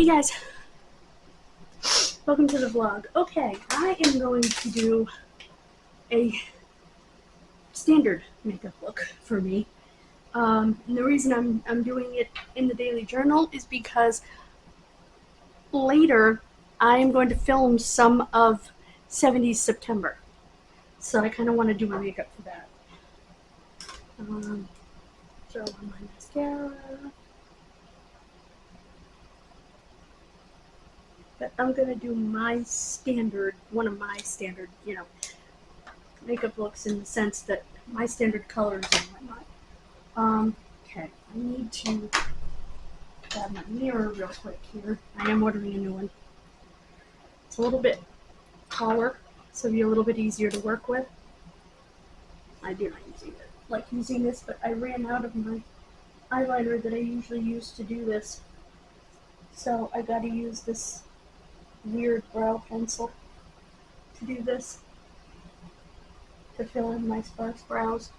Hey guys, welcome to the vlog. Okay, I am going to do a standard makeup look for me. And the reason I'm doing it in the daily journal is because later I am going to film some of 70s September. So I kind of want to do my makeup for that. Throw on my mascara. But I'm going to do my standard, one of my standard, makeup looks in the sense that my standard colors and whatnot. Okay, I need to grab my mirror real quick here. I am ordering a new one. It's a little bit taller, so it'll be a little bit easier to work with. I do not like using this, but I ran out of my eyeliner that I usually use to do this. So I gotta use this weird brow pencil to do this, to fill in my sparse brows.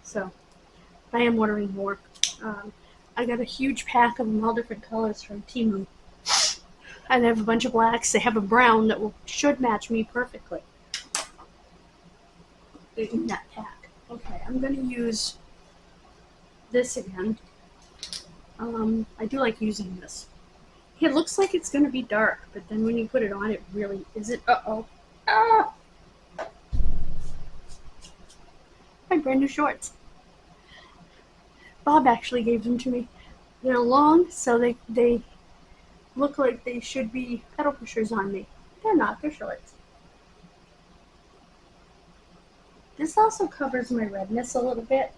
So I am ordering more. I got a huge pack of them, all different colors from Temu. And they have a bunch of blacks. They have a brown that should match me perfectly in that pack. Okay, I'm going to use this again. I do like using this. It looks like it's going to be dark, but then when you put it on, it really isn't. Uh-oh. Ah! My brand new shorts. Bob actually gave them to me. They're long, so they look like they should be pedal pushers on me. They're not, they're shorts. This also covers my redness a little bit.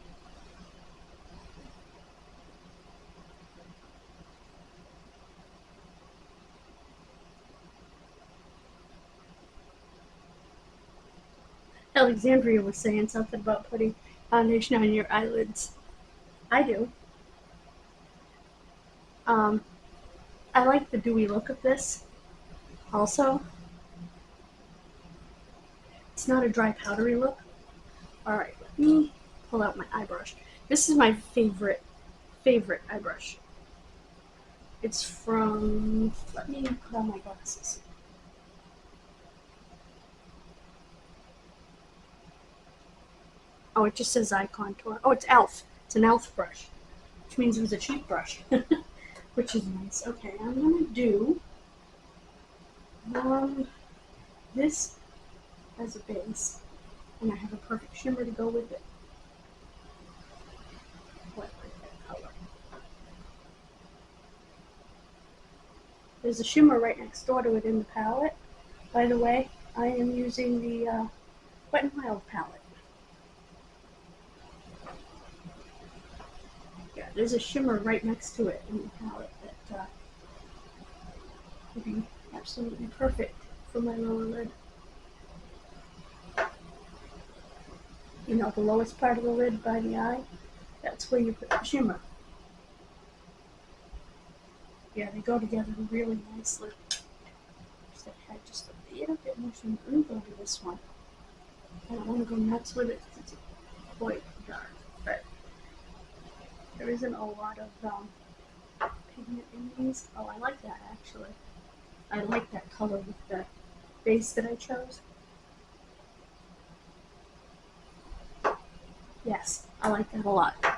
Alexandria was saying something about putting foundation on your eyelids. I do. I like the dewy look of this. Also, it's not a dry powdery look. Alright, let me pull out my eye brush. This is my favorite eye brush. It's from, let me put on my glasses. Oh, it just says eye contour. Oh, it's e.l.f. It's an e.l.f. brush, which means it was a cheap brush, which is nice. Okay, I'm gonna do this as a base, and I have a perfect shimmer to go with it. I like that color. There's a shimmer right next door to it in the palette. By the way, I am using the Wet n Wild palette. Yeah, there's a shimmer right next to it in the palette that would be absolutely perfect for my lower lid. You know, the lowest part of the lid by the eye, that's where you put the shimmer. Yeah, they go together really nicely. Just had just a little bit more shimmer. Let me go to this one. I don't want to go nuts with it because it's quite dark, but there isn't a lot of pigment in these. Oh, I like that actually. I like that color with the base that I chose. Yes, I like that a lot. I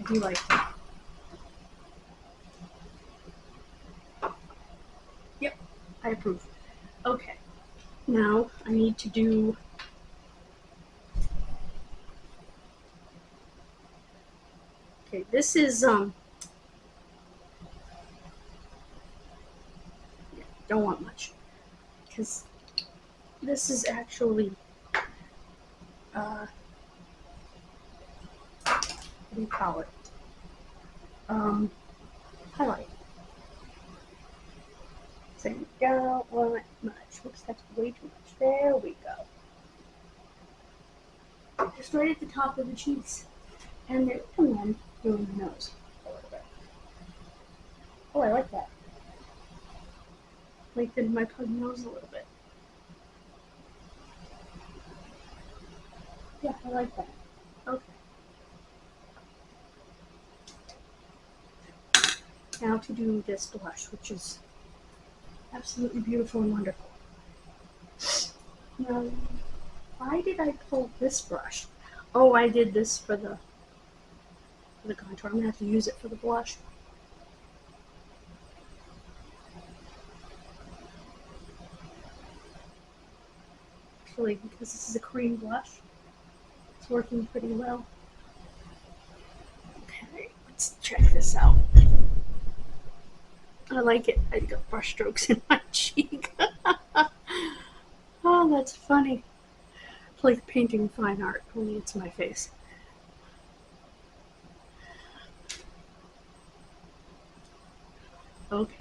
do like that. Yep, I approve. Okay, now I need to do this is don't want much because this is actually what do you call it? Highlight. So you don't want much. Whoops, that's way too much. There we go. Just right at the top of the cheeks. And then doing the nose a little bit. Oh, I like that. Lengthened my pug nose a little bit. Yeah, I like that. now to do this blush, which is absolutely beautiful and wonderful. Now, why did I pull this brush? Oh, I did this for the contour. I'm going to have to use it for the blush. Actually, because this is a cream blush, it's working pretty well. Okay, let's check this out. I like it. I got brush strokes in my cheek. Oh, that's funny. It's like painting fine art, only it's my face. Okay.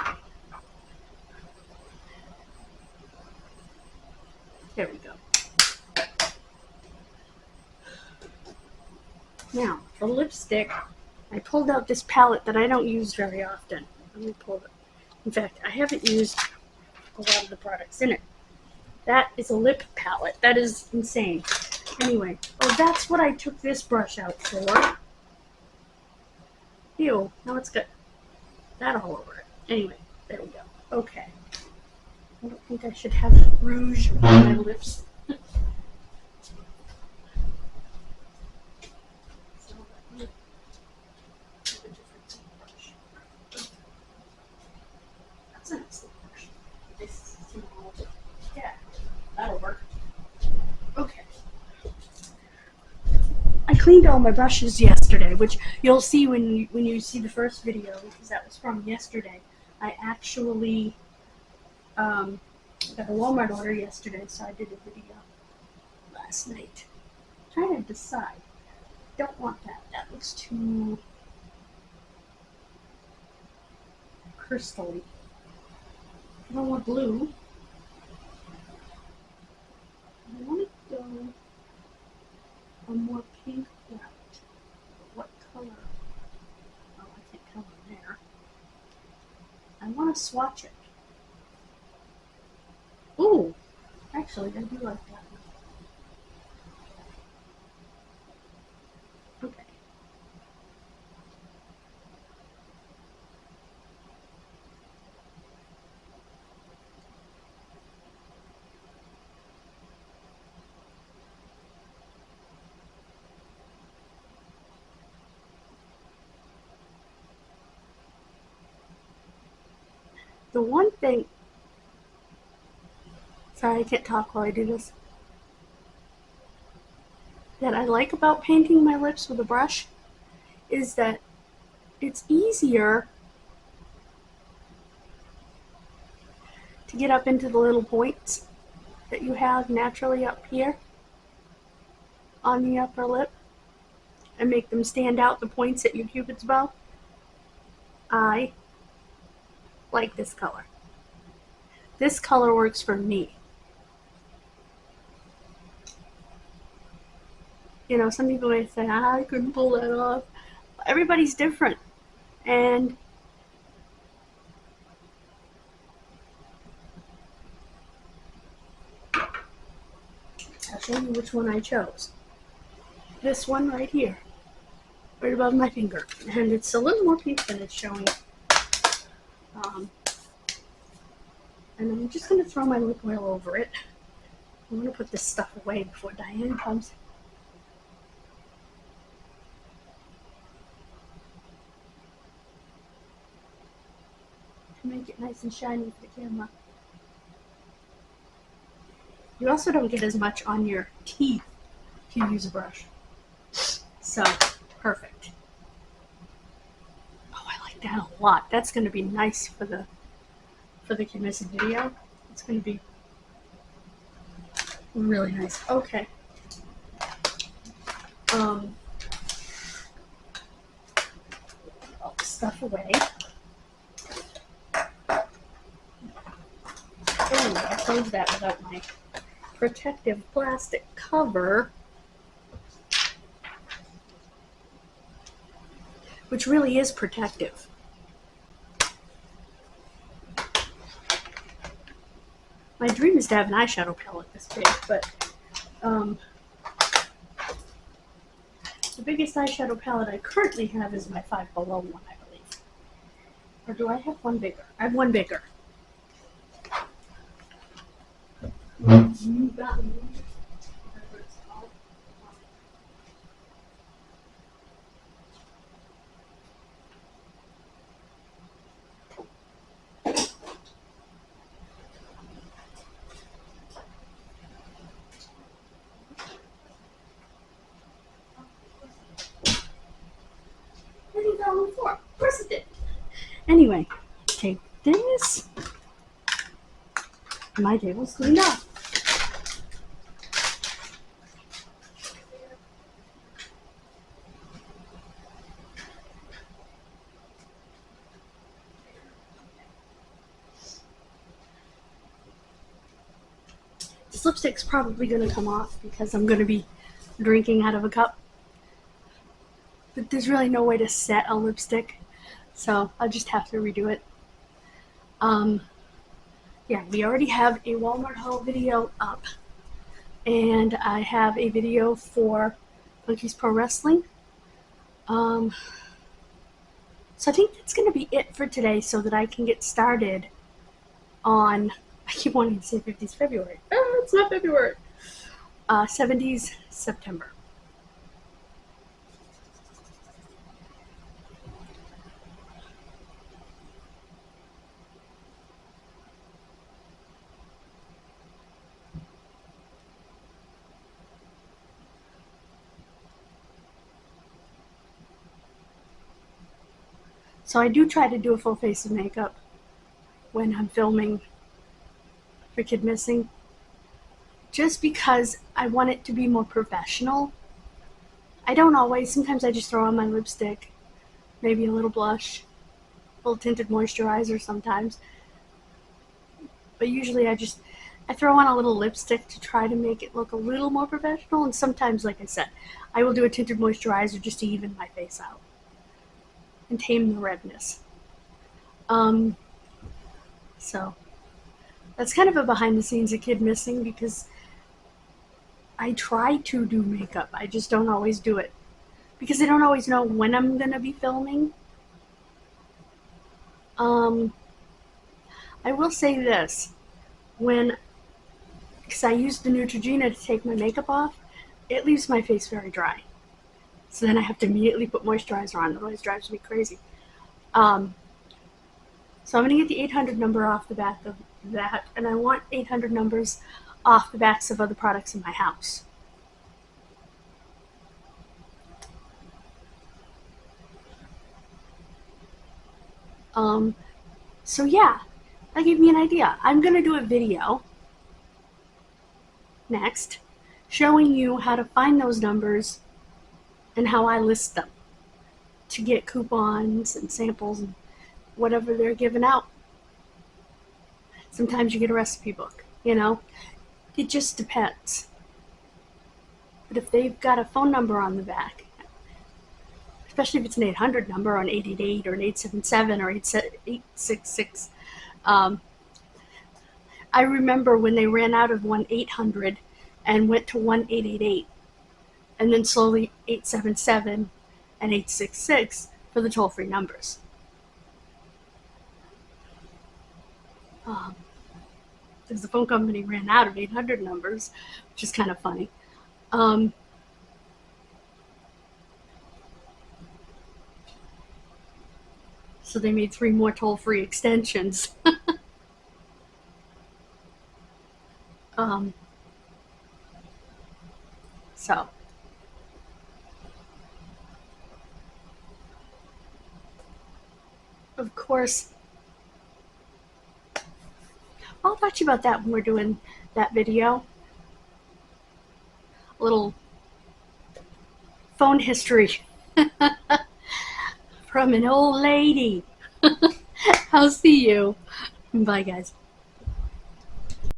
There we go. Now, for lipstick, I pulled out this palette that I don't use very often. Let me pull it. In fact, I haven't used a lot of the products in it. That is a lip palette. That is insane. Anyway, oh, that's what I took this brush out for. Ew, now it's got that all over it. Anyway, there we go. Okay. I don't think I should have rouge on my lips. That's a nice little brush. This is small. Yeah, that'll work. Okay. I cleaned all my brushes yesterday, which you'll see when you see the first video, because that was from yesterday. I actually got a Walmart order yesterday, so I did a video last night. I'm trying to decide. Don't want that. That looks too crystally. I don't want blue. I want to go a more pink route. What color? Oh, I can't tell from there. I want to swatch it. Ooh, actually, I do like that one. Okay. The one thing, sorry I can't talk while I do this, that I like about painting my lips with a brush is that it's easier to get up into the little points that you have naturally up here on the upper lip and make them stand out, the points at your cupid's bow. I like this color. This color works for me. You know, some people may say, I couldn't pull that off. Everybody's different. And I'll show you which one I chose. This one right here, right above my finger. And it's a little more pink than it's showing. And I'm just going to throw my lip oil over it. I'm going to put this stuff away before Diane comes. To make it nice and shiny for the camera. You also don't get as much on your teeth if you use a brush. So, perfect. Oh, I like that a lot. That's going to be nice for the Kid Missing video. It's going to be really nice. Okay. All the stuff away. Oh, I closed that without my protective plastic cover, which really is protective. My dream is to have an eyeshadow palette this big, but the biggest eyeshadow palette I currently have is my Five Below one, I believe. Or do I have one bigger? I have one bigger. You got me. Whatever it's called. I didn't go on the floor. Of course it did. Anyway, take this. My table's cleaned up. This lipstick's probably going to come off because I'm going to be drinking out of a cup. But there's really no way to set a lipstick, so I'll just have to redo it. Yeah, we already have a Walmart haul video up, and I have a video for Funky's Pro Wrestling. So I think that's going to be it for today so that I can get started on, I keep wanting to say 50s February. Oh, it's not February. 70s September. So I do try to do a full face of makeup when I'm filming for Kid Missing, just because I want it to be more professional. I don't always. Sometimes I just throw on my lipstick, maybe a little blush, a little tinted moisturizer sometimes. But usually I throw on a little lipstick to try to make it look a little more professional. And sometimes, like I said, I will do a tinted moisturizer just to even my face out and tame the redness. So that's kind of a behind the scenes of Kid Missing, because I try to do makeup. I just don't always do it because I don't always know when I'm going to be filming. I will say this, because I use the Neutrogena to take my makeup off, it leaves my face very dry. So then I have to immediately put moisturizer on, otherwise it drives me crazy. So I'm going to get the 800 number off the back of that, and I want 800 numbers off the backs of other products in my house. So yeah, that gave me an idea. I'm going to do a video next showing you how to find those numbers and how I list them to get coupons and samples and whatever they're giving out. Sometimes you get a recipe book, it just depends. But if they've got a phone number on the back, especially if it's an 800 number, or an 888 or an 877 or 866, I remember when they ran out of 1-800 and went to 1-888, and then slowly 877 and 866 for the toll-free numbers. Because the phone company ran out of 800 numbers, which is kind of funny. So they made 3 more toll-free extensions. So of course, I'll talk to you about that when we're doing that video. A little phone history from an old lady. I'll see you. Bye, guys.